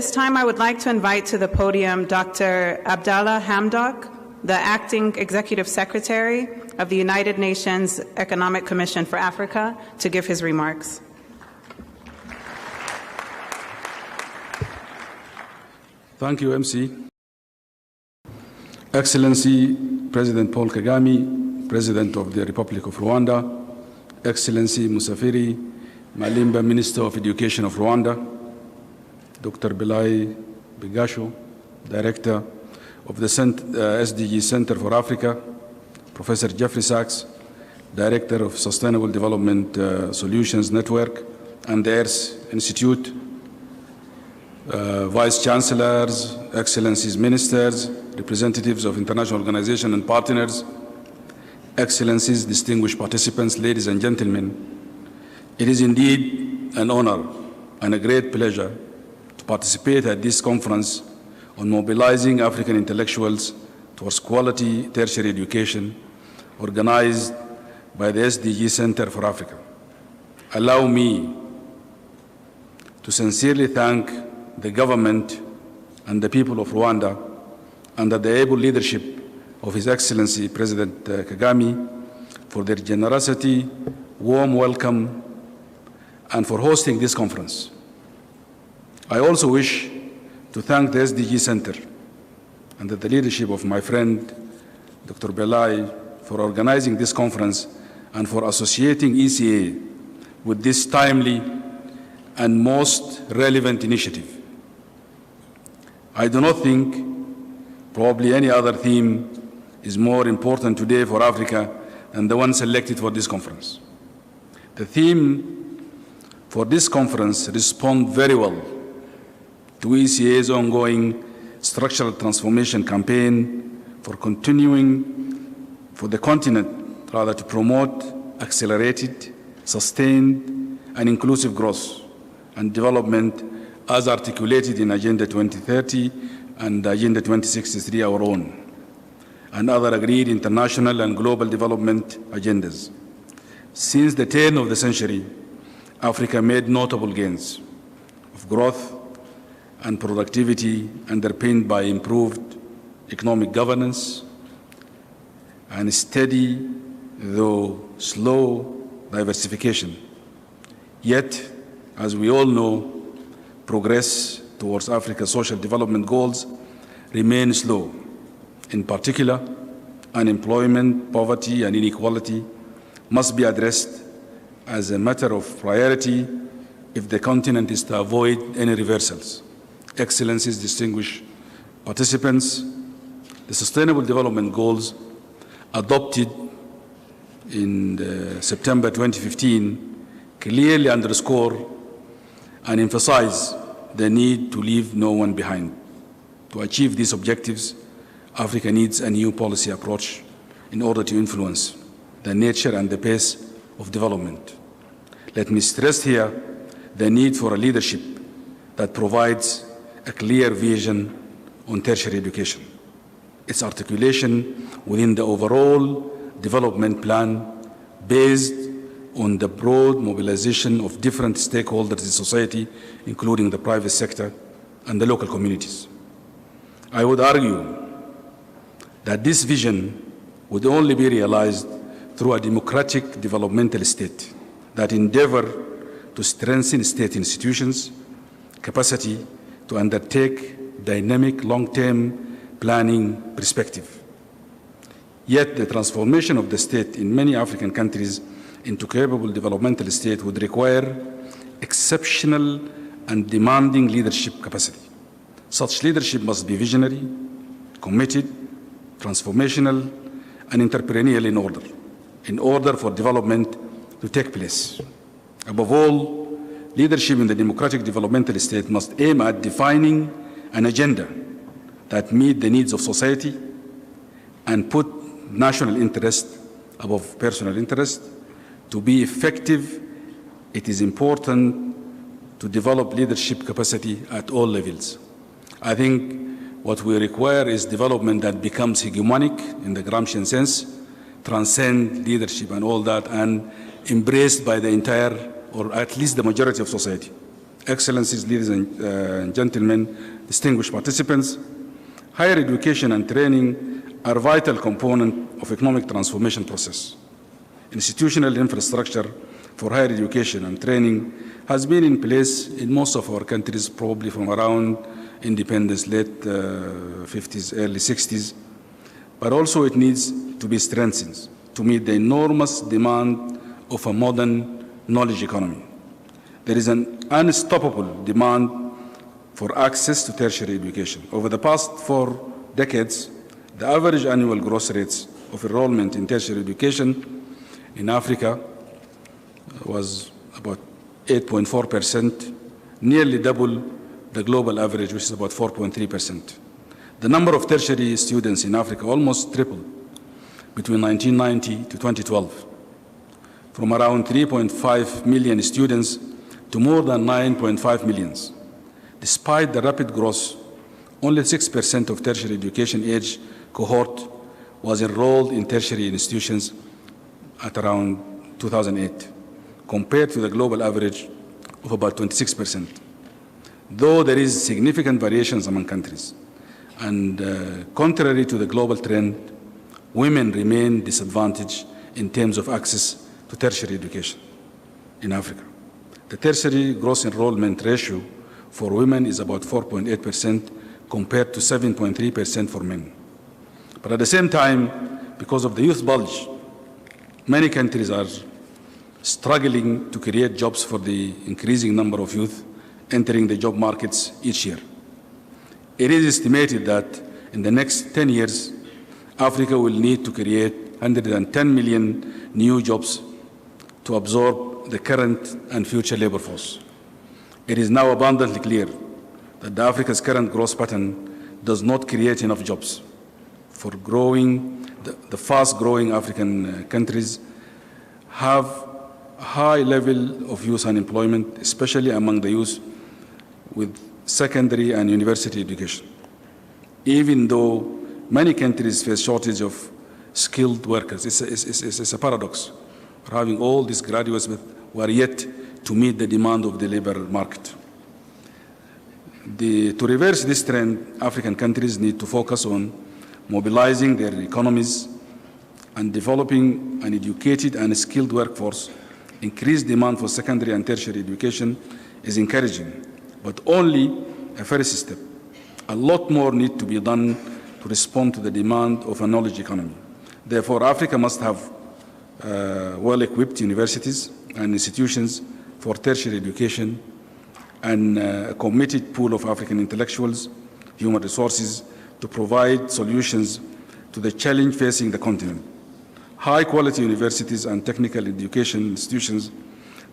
this time, I would like to invite to the podium Dr. Abdallah Hamdok, the Acting Executive Secretary of the United Nations Economic Commission for Africa, to give his remarks. Thank you, MC. Excellency President Paul Kagame, President of the Republic of Rwanda, Excellency Musafiri Malimba, Minister of Education of Rwanda, Dr. Belai Bigasho, Director of the SDG Center for Africa, Professor Jeffrey Sachs, Director of Sustainable Development Solutions Network and the Earth Institute, Vice Chancellors, Excellencies Ministers, representatives of international organizations and partners, Excellencies, distinguished participants, ladies and gentlemen, it is indeed an honor and a great pleasure to participate at this conference on mobilizing African intellectuals towards quality tertiary education organized by the SDG Center for Africa. Allow me to sincerely thank the government and the people of Rwanda under the able leadership of His Excellency President Kagame for their generosity, warm welcome, and for hosting this conference. I also wish to thank the SDG Center under the leadership of my friend Dr. Belai for organizing this conference and for associating ECA with this timely and most relevant initiative. I do not think probably any other theme is more important today for Africa than the one selected for this conference. The theme for this conference responds very well to ECA's ongoing structural transformation campaign for the continent to promote accelerated, sustained, and inclusive growth and development as articulated in Agenda 2030 and Agenda 2063, our own, and other agreed international and global development agendas. Since the turn of the century, Africa made notable gains of growth and productivity underpinned by improved economic governance and steady, though slow, diversification. Yet, as we all know, progress towards Africa's social development goals remain slow. In particular, unemployment, poverty, and inequality must be addressed as a matter of priority if the continent is to avoid any reversals. Excellencies, distinguished participants, the Sustainable Development Goals adopted in September 2015 clearly underscore and emphasize the need to leave no one behind. To achieve these objectives, Africa needs a new policy approach in order to influence the nature and the pace of development. Let me stress here the need for a leadership that provides a clear vision on tertiary education, its articulation within the overall development plan based on the broad mobilization of different stakeholders in society, including the private sector and the local communities. I would argue that this vision would only be realized through a democratic developmental state that endeavor to strengthen state institutions' capacity to undertake dynamic long-term planning perspective. Yet the transformation of the state in many African countries into capable developmental state would require exceptional and demanding leadership capacity. Such leadership must be visionary, committed, transformational, and entrepreneurial in order for development to take place. Above all, leadership in the democratic developmental state must aim at defining an agenda that meets the needs of society and put national interest above personal interest. To be effective, it is important to develop leadership capacity at all levels. I think what we require is development that becomes hegemonic in the Gramscian sense, transcend leadership and all that, and embraced by the entire, or at least the majority of society. Excellencies, ladies and gentlemen, distinguished participants, higher education and training are a vital component of economic transformation process. Institutional infrastructure for higher education and training has been in place in most of our countries, probably from around independence, late 50s, early 60s, but also it needs to be strengthened to meet the enormous demand of a modern knowledge economy. There is an unstoppable demand for access to tertiary education. Over the past 4 decades, the average annual growth rates of enrollment in tertiary education in Africa was about 8.4%, nearly double the global average, which is about 4.3%. The number of tertiary students in Africa almost tripled between 1990 to 2012, from around 3.5 million students to more than 9.5 million. Despite the rapid growth, only 6% of tertiary education age cohort was enrolled in tertiary institutions at around 2008, compared to the global average of about 26%. Though there is significant variations among countries, and contrary to the global trend, women remain disadvantaged in terms of access to tertiary education in Africa. The tertiary gross enrollment ratio for women is about 4.8% compared to 7.3% for men. But at the same time, because of the youth bulge, many countries are struggling to create jobs for the increasing number of youth entering the job markets each year. It is estimated that in the next 10 years, Africa will need to create 110 million new jobs to absorb the current and future labor force. It is now abundantly clear that Africa's current growth pattern does not create enough jobs for growing. The fast-growing African countries have a high level of youth unemployment, especially among the youth with secondary and university education. Even though many countries face shortage of skilled workers, it's a paradox. We're having all these graduates who are yet to meet the demand of the labor market. To reverse this trend, African countries need to focus on mobilizing their economies and developing an educated and skilled workforce. Increased demand for secondary and tertiary education is encouraging, but only a first step. A lot more needs to be done to respond to the demand of a knowledge economy. Therefore, Africa must have well-equipped universities and institutions for tertiary education and a committed pool of African intellectuals, human resources, to provide solutions to the challenge facing the continent. High-quality universities and technical education institutions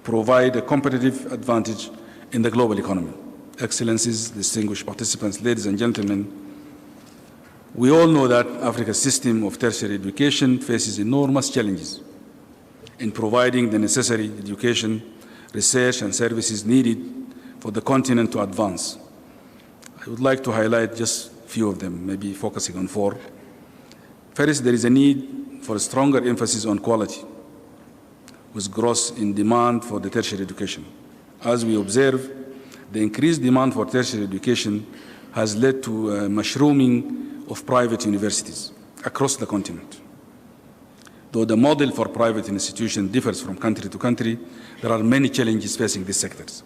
provide a competitive advantage in the global economy. Excellencies, distinguished participants, ladies and gentlemen, we all know that Africa's system of tertiary education faces enormous challenges in providing the necessary education, research, and services needed for the continent to advance. I would like to highlight just a few of them, maybe focusing on 4. First, there is a need for a stronger emphasis on quality, with growth in demand for the tertiary education. As we observe, the increased demand for tertiary education has led to a mushrooming of private universities across the continent. Though the model for private institutions differs from country to country, there are many challenges facing these sectors.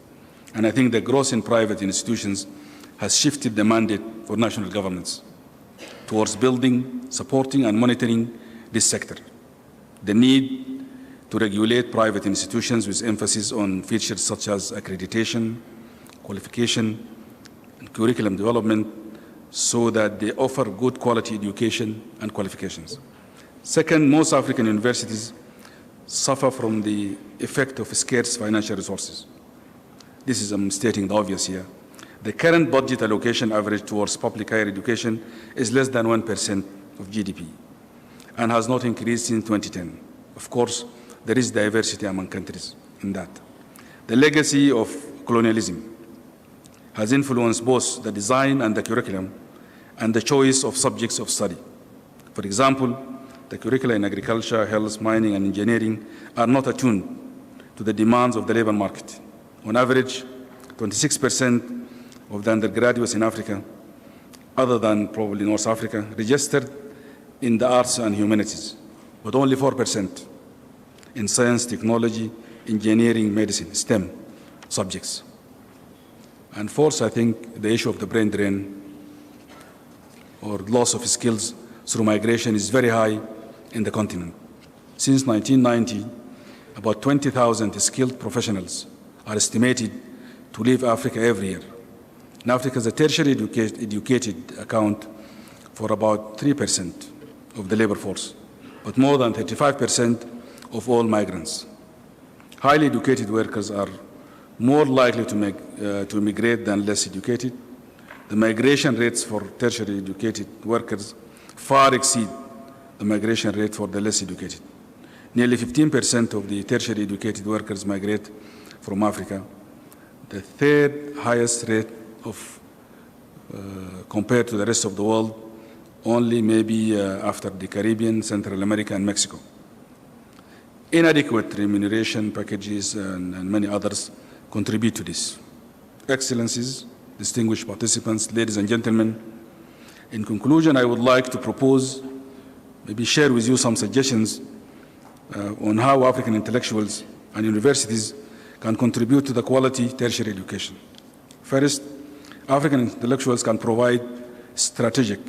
And I think the growth in private institutions has shifted the mandate for national governments towards building, supporting, and monitoring this sector. The need to regulate private institutions with emphasis on features such as accreditation, qualification, and curriculum development so that they offer good quality education and qualifications. Second, most African universities suffer from the effect of scarce financial resources. This is, I'm stating the obvious here. The current budget allocation average towards public higher education is less than 1% of GDP and has not increased since 2010. Of course, there is diversity among countries in that. The legacy of colonialism has influenced both the design and the curriculum and the choice of subjects of study. For example, the curricula in agriculture, health, mining, and engineering are not attuned to the demands of the labor market. On average, 26% of the undergraduates in Africa, other than probably North Africa, registered in the arts and humanities, but only 4% in science, technology, engineering, medicine, STEM subjects. And fourth, I think the issue of the brain drain or loss of skills through migration is very high in the continent. Since 1990, about 20,000 skilled professionals are estimated to leave Africa every year. In Africa, the tertiary educated account for about 3% of the labor force, but more than 35% of all migrants. Highly educated workers are more likely to immigrate than less educated. The migration rates for tertiary educated workers far exceed the migration rate for the less educated. Nearly 15% of the tertiary educated workers migrate from Africa, the third highest rate of compared to the rest of the world, only maybe after the Caribbean, Central America, and Mexico. Inadequate remuneration packages and many others contribute to this. Excellencies, distinguished participants, ladies and gentlemen, in conclusion, I would like to propose, maybe share with you some suggestions on how African intellectuals and universities can contribute to the quality tertiary education. First, African intellectuals can provide strategic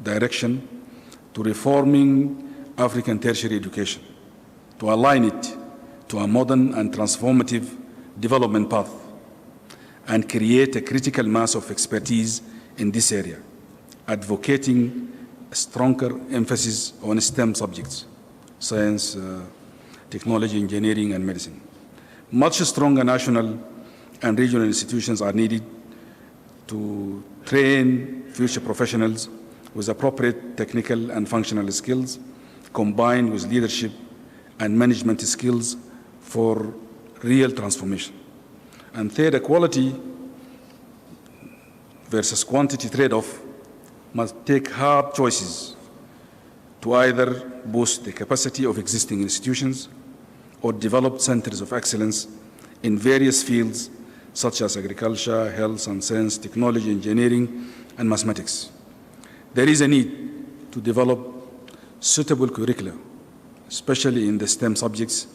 direction to reforming African tertiary education, to align it to a modern and transformative development path, and create a critical mass of expertise in this area, advocating a stronger emphasis on STEM subjects, science, technology, engineering, and medicine. Much stronger national and regional institutions are needed to train future professionals with appropriate technical and functional skills, combined with leadership and management skills for real transformation. And third, a quality versus quantity trade-off must take hard choices to either boost the capacity of existing institutions or develop centers of excellence in various fields such as agriculture, health and science, technology, engineering, and mathematics. There is a need to develop suitable curricula, especially in the STEM subjects,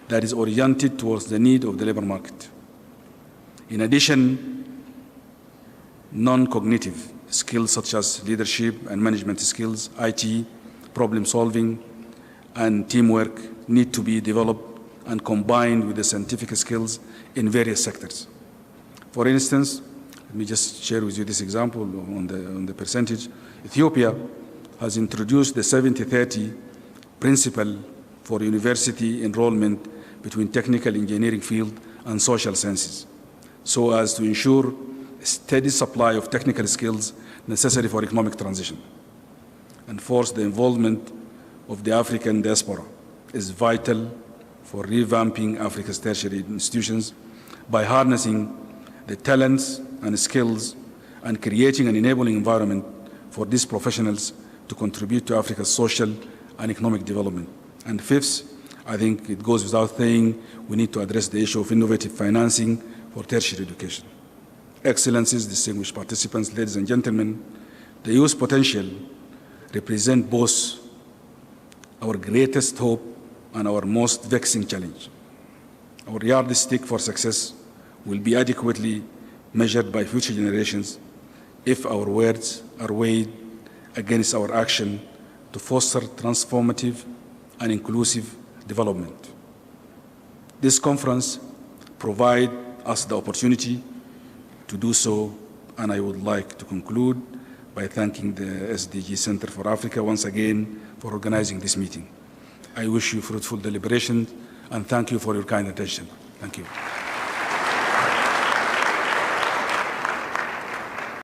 that is oriented towards the need of the labor market. In addition, non-cognitive skills such as leadership and management skills, IT, problem solving, and teamwork need to be developed and combined with the scientific skills in various sectors. For instance, let me just share with you this example on the percentage. Ethiopia has introduced the 70-30 principle for university enrollment between technical engineering field and social sciences, so as to ensure a steady supply of technical skills necessary for economic transition. And fourth, the involvement of the African diaspora is vital for revamping Africa's tertiary institutions by harnessing the talents and skills and creating an enabling environment for these professionals to contribute to Africa's social and economic development. And fifth, I think it goes without saying, we need to address the issue of innovative financing for tertiary education. Excellencies, distinguished participants, ladies and gentlemen, the youth potential represents both our greatest hope and our most vexing challenge. Our yardstick for success will be adequately measured by future generations if our words are weighed against our action to foster transformative and inclusive development. This conference provides us the opportunity to do so, and I would like to conclude by thanking the SDG Center for Africa once again for organizing this meeting. I wish you fruitful deliberation and thank you for your kind attention. Thank you.